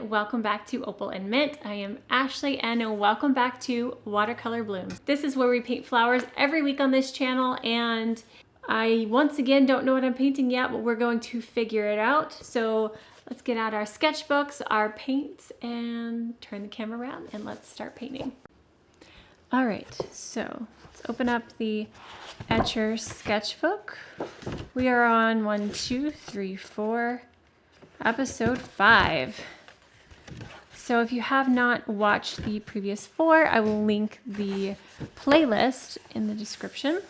welcome back to Opal and Mint. I am Ashley and welcome back to Watercolor Blooms. This is where we paint flowers every week on this channel, and I once again don't know what I'm painting yet, but we're going to figure it out. So let's get out our sketchbooks, our paints, and turn the camera around and let's start painting. All right, so let's open up the Etcher sketchbook. We are on 1, 2, 3, 4, episode 5. So if you have not watched the previous 4, I will link the playlist in the description.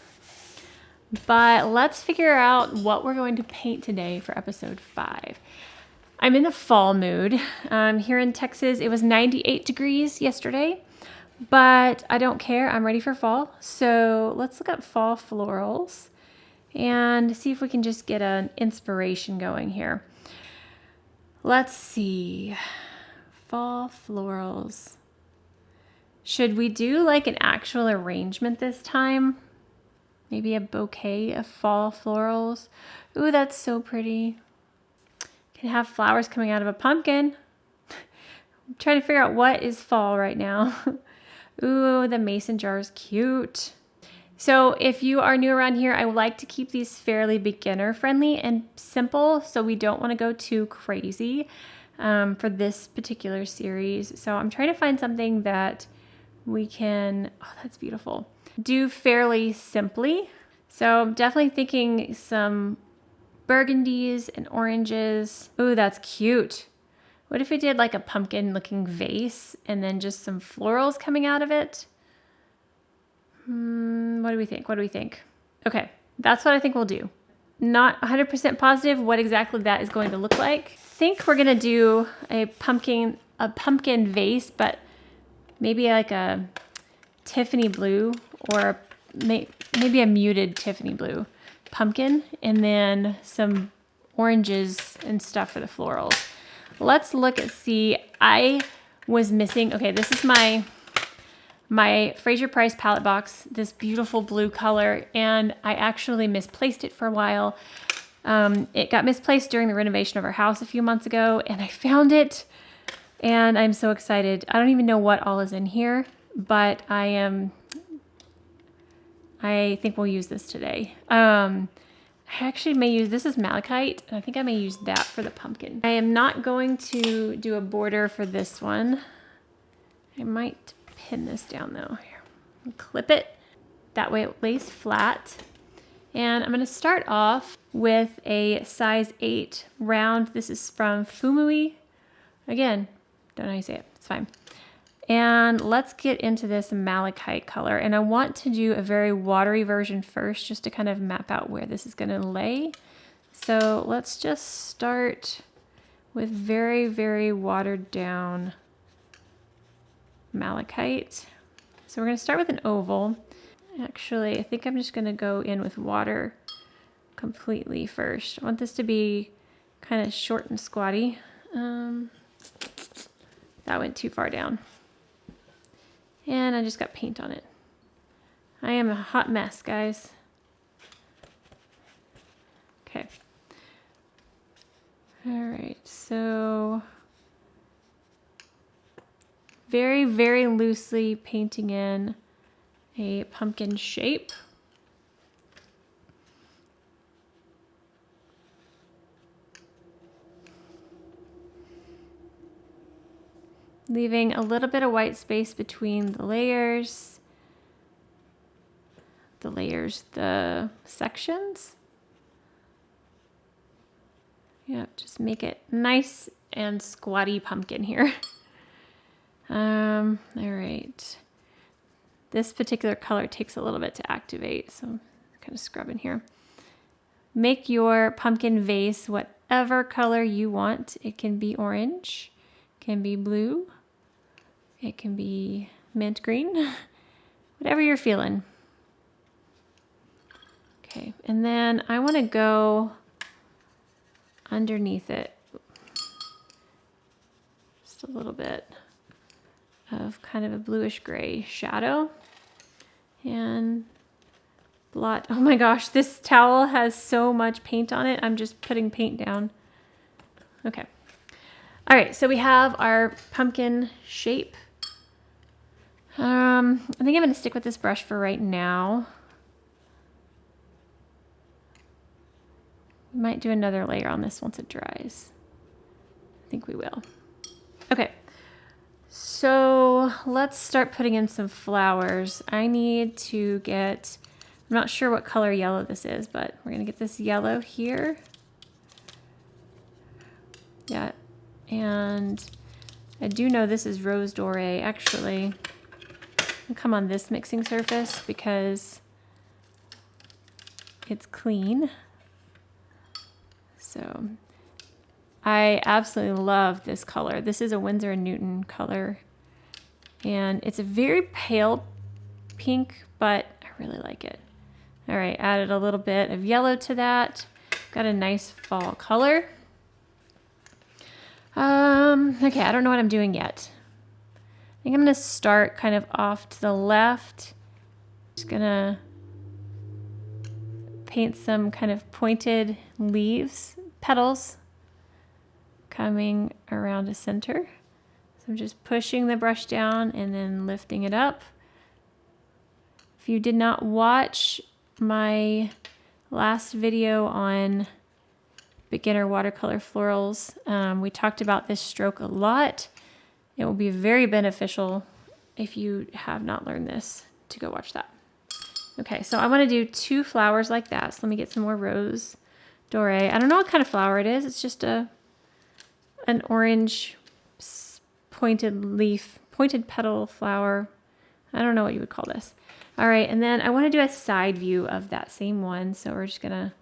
But let's figure out what we're going to paint today for episode 5. I'm in the fall mood. Here in Texas, it was 98 degrees yesterday, but I don't care. I'm ready for fall. So let's look up fall florals and see if we can just get an inspiration going here. Let's see. Fall florals. Should we do like an actual arrangement this time? Maybe a bouquet of fall florals. Ooh, that's so pretty. Can have flowers coming out of a pumpkin. I'm trying to figure out what is fall right now. Ooh, the mason jar is cute. So if you are new around here, I would like to keep these fairly beginner friendly and simple, so we don't want to go too crazy for this particular series. So I'm trying to find something that we can, oh, that's beautiful, do fairly simply. So I'm definitely thinking some burgundies and oranges. Ooh, that's cute. What if we did like a pumpkin looking vase and then just some florals coming out of it? What do we think? What do we think? Okay, that's what I think we'll do. Not 100% positive what exactly that is going to look like. I think we're gonna do a pumpkin vase, but maybe like a Tiffany blue or maybe a muted Tiffany blue pumpkin, and then some oranges and stuff for the florals. Let's look and see. I was missing, okay, this is my Fraser Price palette box, this beautiful blue color, and I actually misplaced it for a while. It got misplaced during the renovation of our house a few months ago, and I found it, and I'm so excited. I don't even know what all is in here, but I think we'll use this today. I actually may use, this is malachite, and I think I may use that for the pumpkin. I am not going to do a border for this one. I might pin this down though. Here, clip it. That way it lays flat. And I'm gonna start off with a size 8 round. This is from Fumui. Again, don't know how you say it, it's fine. And let's get into this malachite color. And I want to do a very watery version first, just to kind of map out where this is gonna lay. So let's just start with very, very watered down malachite. So we're gonna start with an oval. Actually, I think I'm just gonna go in with water completely first. I want this to be kind of short and squatty. That went too far down. And I just got paint on it. I am a hot mess, guys. Okay. All right, so very, very loosely painting in a pumpkin shape. Leaving a little bit of white space between the layers. The sections. Yep, just make it nice and squatty pumpkin here. All right. This particular color takes a little bit to activate, so I'm kind of scrubbing here. Make your pumpkin vase whatever color you want. It can be orange, can be blue, it can be mint green, whatever you're feeling. Okay, and then I want to go underneath it. Just a little bit of kind of a bluish gray shadow and blot. Oh my gosh, this towel has so much paint on it. I'm just putting paint down. Okay. All right, so we have our pumpkin shape. I think I'm gonna stick with this brush for right now. Might do another layer on this once it dries. I think we will. Okay, so let's start putting in some flowers. I need to get, I'm not sure what color yellow this is, but we're gonna get this yellow here. Yeah, and I do know this is Rose Doré. Actually, I'll come on this mixing surface because it's clean. So I absolutely love this color. This is a Winsor & Newton color, and it's a very pale pink, but I really like it. All right, added a little bit of yellow to that. Got a nice fall color. Okay, I don't know what I'm doing yet. I think I'm gonna start kind of off to the left. Just gonna paint some kind of pointed leaves, petals, coming around the center. So I'm just pushing the brush down and then lifting it up. If you did not watch my last video on beginner watercolor florals, we talked about this stroke a lot. It will be very beneficial if you have not learned this to go watch that. Okay, so I want to do 2 flowers like that. So let me get some more Rose Doré. I don't know what kind of flower it is. It's just an orange pointed leaf, pointed petal flower. I don't know what you would call this. All right, and then I want to do a side view of that same one. So we're just gonna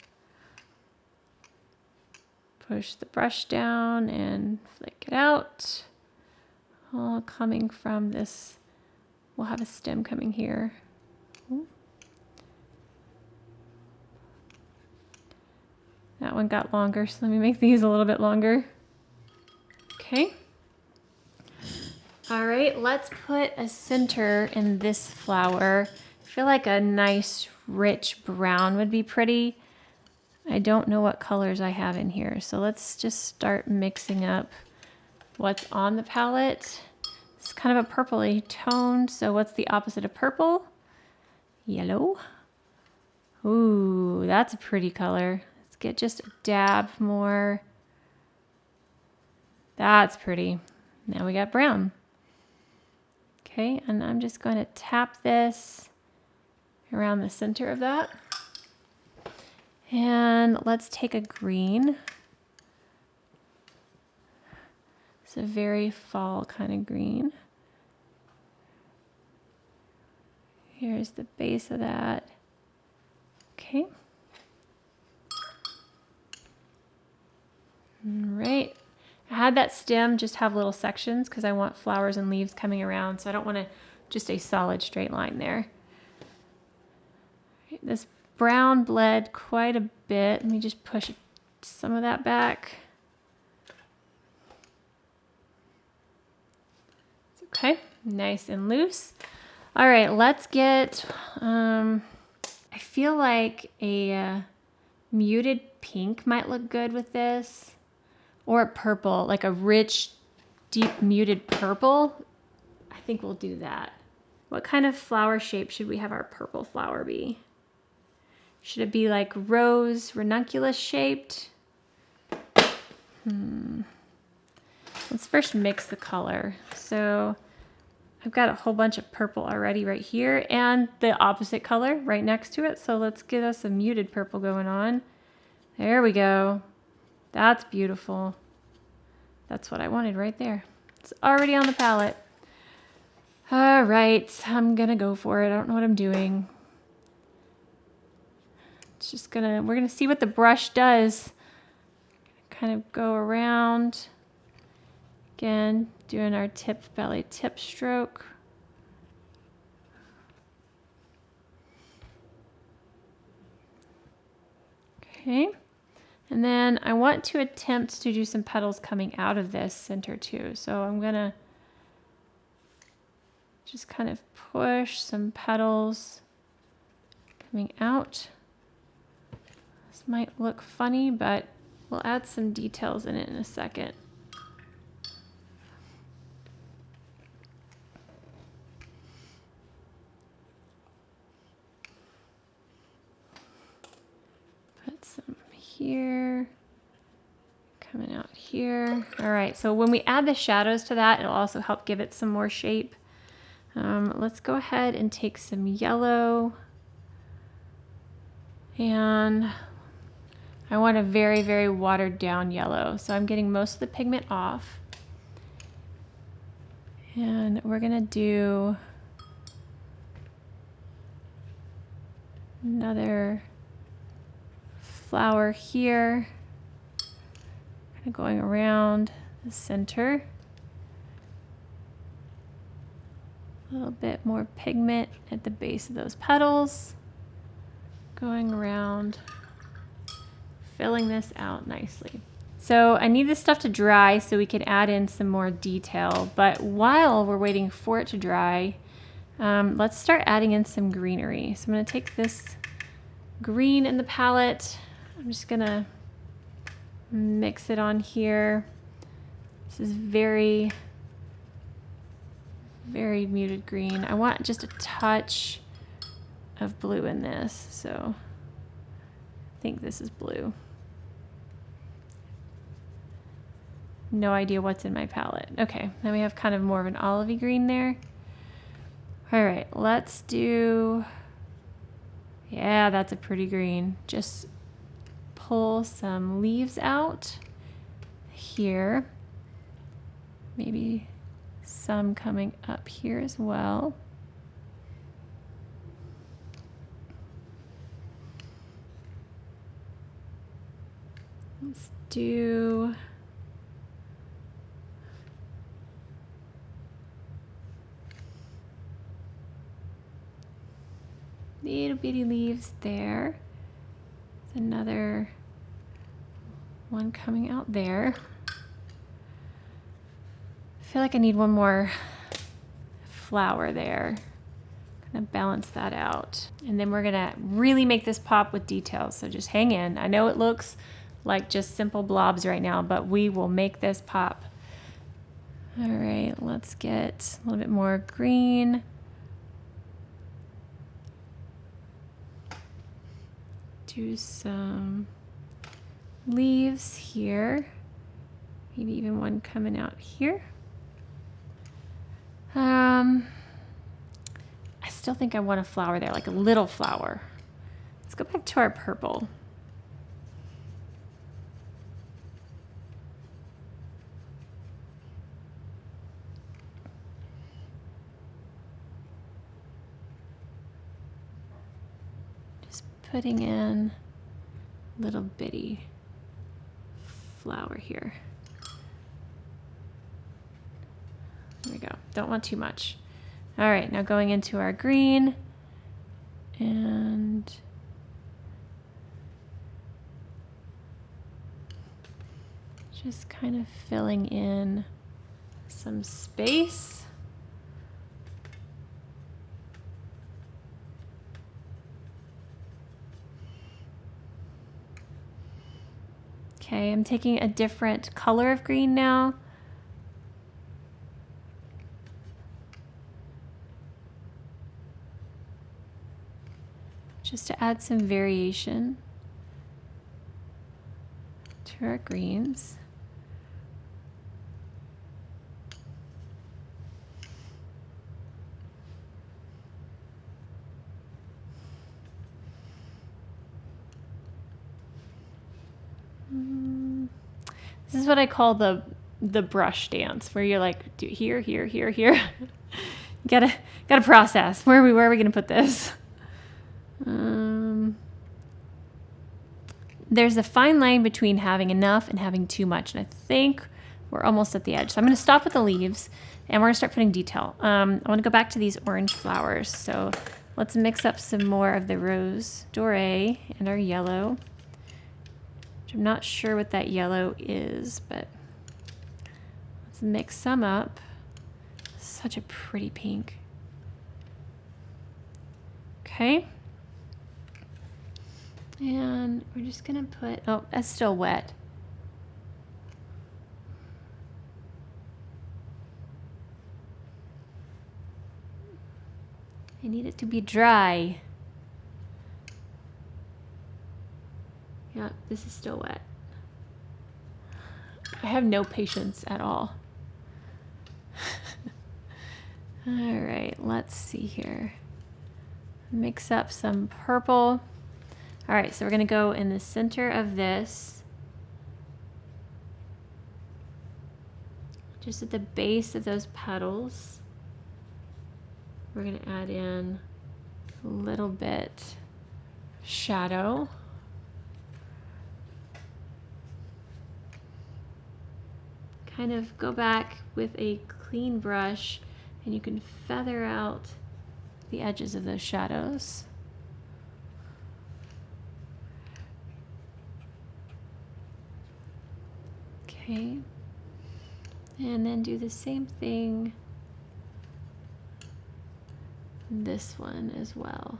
push the brush down and flick it out. All coming from this, we'll have a stem coming here. Ooh. That one got longer, so let me make these a little bit longer. Okay. All right, let's put a center in this flower. I feel like a nice rich brown would be pretty. I don't know what colors I have in here, so let's just start mixing up what's on the palette. It's kind of a purpley tone, so what's the opposite of purple? Yellow. Ooh, that's a pretty color. Let's get just a dab more. That's pretty. Now we got brown. Okay, and I'm just going to tap this around the center of that. And let's take a green. It's a very fall kind of green. Here's the base of that. Okay. All right. I had that stem just have little sections because I want flowers and leaves coming around, so I don't want to just a solid straight line there. This brown bled quite a bit. Let me just push some of that back. Okay, nice and loose. All right, let's get, I feel like a muted pink might look good with this. Or purple, like a rich, deep muted purple. I think we'll do that. What kind of flower shape should we have our purple flower be? Should it be like rose, ranunculus shaped? Let's first mix the color. So I've got a whole bunch of purple already right here and the opposite color right next to it. So let's get us a muted purple going on. There we go. That's beautiful. That's what I wanted right there. It's already on the palette. All right, I'm gonna go for it. I don't know what I'm doing. It's just we're gonna see what the brush does. Kind of go around. Again, doing our belly tip stroke. Okay. And then I want to attempt to do some petals coming out of this center too. So I'm gonna just kind of push some petals coming out. This might look funny, but we'll add some details in it in a second. here, coming out here. All right, so when we add the shadows to that, it'll also help give it some more shape. Let's go ahead and take some yellow, and I want a very, very watered down yellow. So I'm getting most of the pigment off. And we're gonna do another flower here, kind of going around the center. A little bit more pigment at the base of those petals, going around, filling this out nicely. So I need this stuff to dry so we can add in some more detail, but while we're waiting for it to dry, let's start adding in some greenery. So I'm going to take this green in the palette. I'm just going to mix it on here. This is very, very muted green. I want just a touch of blue in this, so I think this is blue. No idea what's in my palette. Okay, then we have kind of more of an olivey green there. All right, let's do, yeah, that's a pretty green. Just pull some leaves out here. Maybe some coming up here as well. Let's do little bitty leaves there. There's another one coming out there. I feel like I need one more flower there. Gonna balance that out. And then we're gonna really make this pop with details, so just hang in. I know it looks like just simple blobs right now, but we will make this pop. All right, let's get a little bit more green. Do some leaves here. Maybe even one coming out here. I still think I want a flower there, like a little flower. Let's go back to our purple. Just putting in a little bitty flower here. There we go. Don't want too much. All right, now going into our green and just kind of filling in some space. Okay, I'm taking a different color of green now. Just to add some variation to our greens. This is what I call the brush dance, where you're like, do here, here, here, here. You gotta process. Where are we gonna put this? There's a fine line between having enough and having too much, and I think we're almost at the edge. So I'm going to stop with the leaves, and we're going to start putting detail. I want to go back to these orange flowers, so let's mix up some more of the rose doré and our yellow, which I'm not sure what that yellow is, but let's mix some up. Such a pretty pink. Okay. And we're just gonna put, oh, that's still wet. I need it to be dry. Yep, this is still wet. I have no patience at all. All right, let's see here. Mix up some purple. All right, so we're gonna go in the center of this, just at the base of those petals. We're gonna add in a little bit shadow. Kind of go back with a clean brush and you can feather out the edges of those shadows. Okay, and then do the same thing this one as well.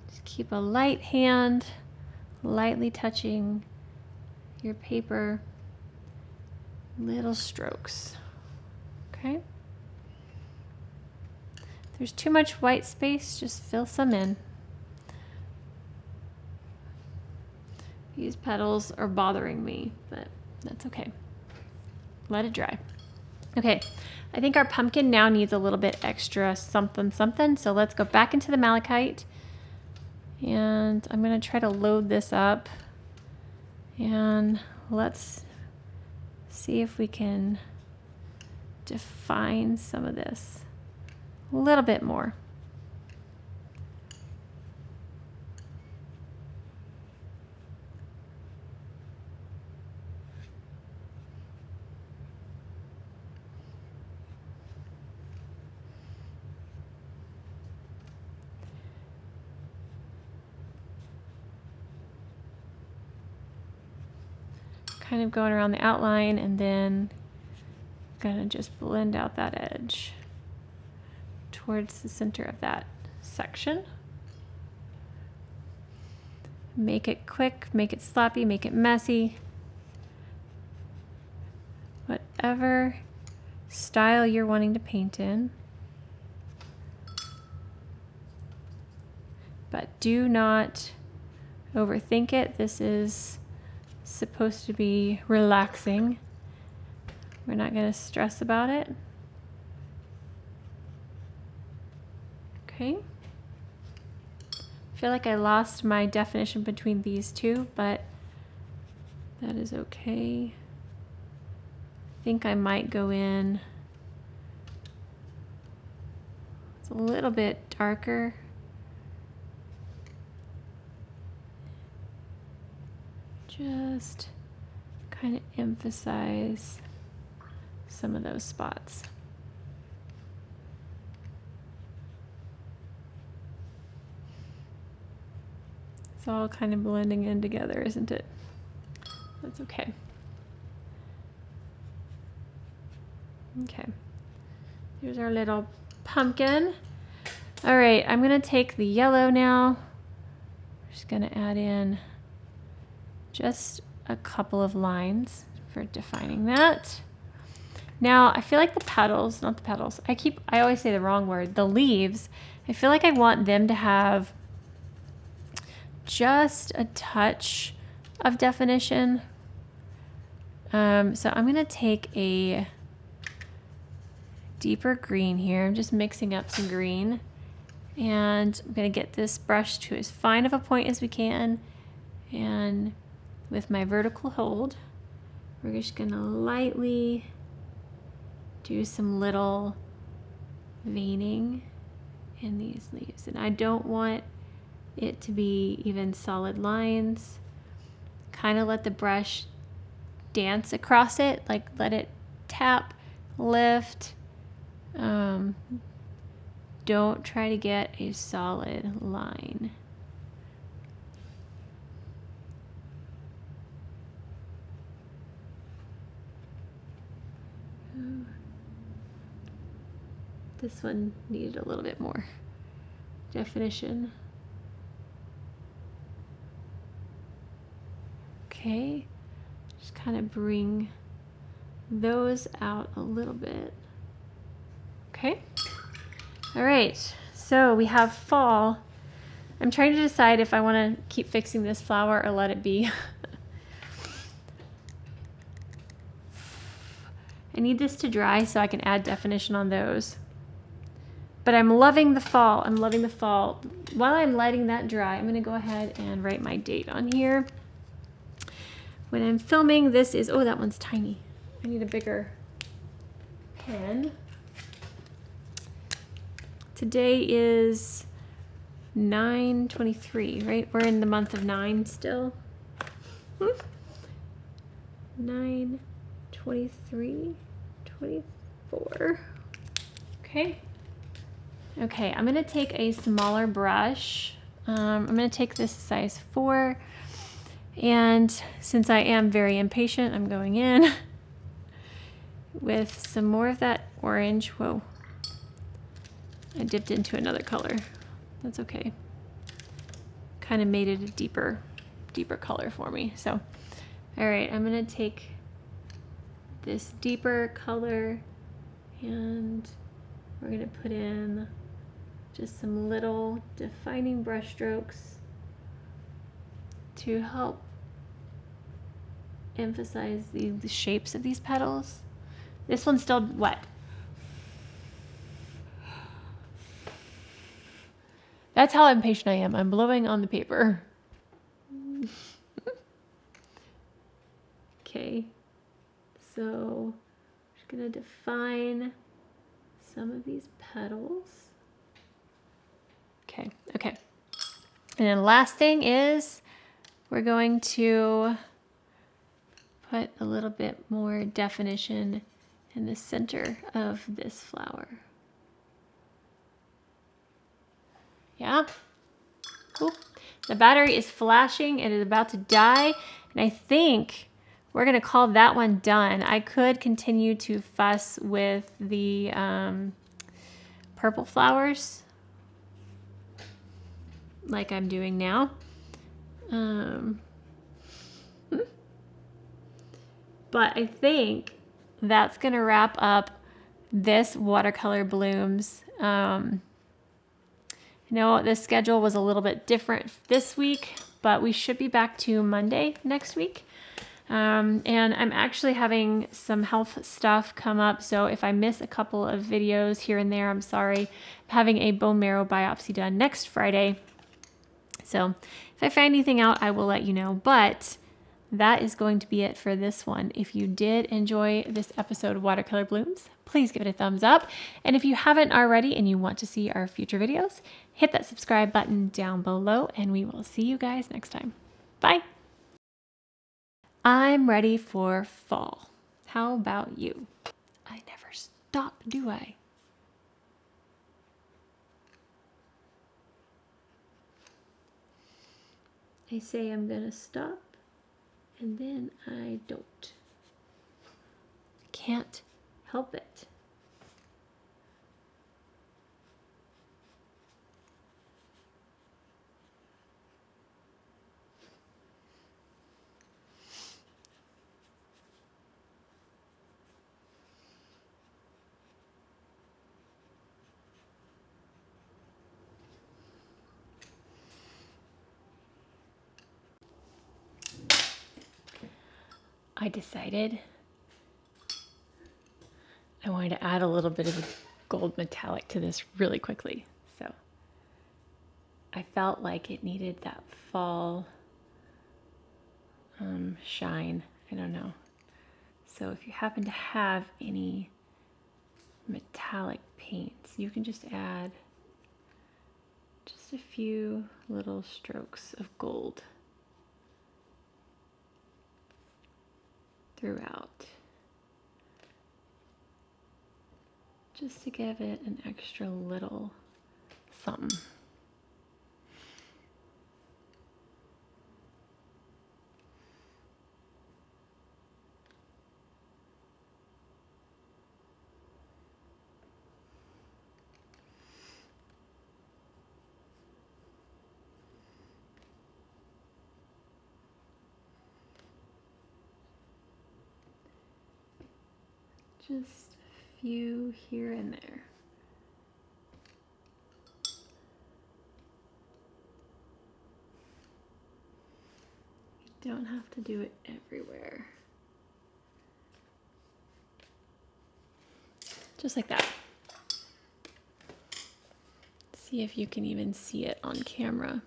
Just keep a light hand, lightly touching your paper, little strokes. Okay. If there's too much white space, just fill some in. These petals are bothering me, but that's okay. Let it dry. Okay, I think our pumpkin now needs a little bit extra something something, so let's go back into the malachite, and I'm gonna try to load this up, and let's see if we can define some of this a little bit more. Kind of going around the outline and then gonna just blend out that edge towards the center of that section. Make it quick, make it sloppy, make it messy. Whatever style you're wanting to paint in. But do not overthink it. This is supposed to be relaxing. We're not going to stress about it. Okay. I feel like I lost my definition between these two, but that is okay. I think I might go in. It's a little bit darker. Just kind of emphasize some of those spots. It's all kind of blending in together, isn't it? That's okay. Okay, here's our little pumpkin. All right, I'm gonna take the yellow now. We're just gonna add in just a couple of lines for defining that. Now, I feel like the petals, not the petals, I always say the wrong word, the leaves, I feel like I want them to have just a touch of definition. So I'm gonna take a deeper green here. I'm just mixing up some green, and I'm gonna get this brush to as fine of a point as we can, and with my vertical hold, we're just gonna lightly do some little veining in these leaves. And I don't want it to be even solid lines. Kind of let the brush dance across it, like let it tap, lift. Don't try to get a solid line. This one needed a little bit more definition. Okay, just kind of bring those out a little bit. Okay, All right, so we have fall. I'm trying to decide if I want to keep fixing this flower or let it be. I need this to dry so I can add definition on those. But I'm loving the fall. I'm loving the fall. While I'm letting that dry, I'm going to go ahead and write my date on here. When I'm filming, this is, oh, that one's tiny. I need a bigger pen. Today is 9/23, right? We're in the month of 9 still. 9/23, 24. Okay. Okay, I'm gonna take a smaller brush. I'm gonna take this size 4. And since I am very impatient, I'm going in with some more of that orange. Whoa. I dipped into another color. That's okay. Kind of made it a deeper color for me. So, all right, I'm gonna take this deeper color and we're gonna put in just some little defining brush strokes to help emphasize the shapes of these petals. This one's still wet. That's how impatient I am. I'm blowing on the paper. Okay, so I'm just gonna define some of these petals. Okay, okay. And then last thing is we're going to put a little bit more definition in the center of this flower. Yeah. Cool. The battery is flashing. It is about to die. And I think we're going to call that one done. I could continue to fuss with the purple flowers like I'm doing now. But I think that's going to wrap up this watercolor blooms. You know, the schedule was a little bit different this week, but we should be back to Monday next week. And I'm actually having some health stuff come up. So if I miss a couple of videos here and there, I'm sorry. I'm having a bone marrow biopsy done next Friday. So if I find anything out, I will let you know. But that is going to be it for this one. If you did enjoy this episode of Watercolor Blooms, please give it a thumbs up. And if you haven't already and you want to see our future videos, hit that subscribe button down below and we will see you guys next time. Bye. I'm ready for fall. How about you? I never stop, do I? I say I'm gonna stop and then I don't. Can't help it. I decided I wanted to add a little bit of gold metallic to this really quickly. So I felt like it needed that fall shine. I don't know. So if you happen to have any metallic paints, you can just add just a few little strokes of gold throughout, just to give it an extra little something. Just a few here and there. Don't have to do it everywhere. Just like that. See if you can even see it on camera.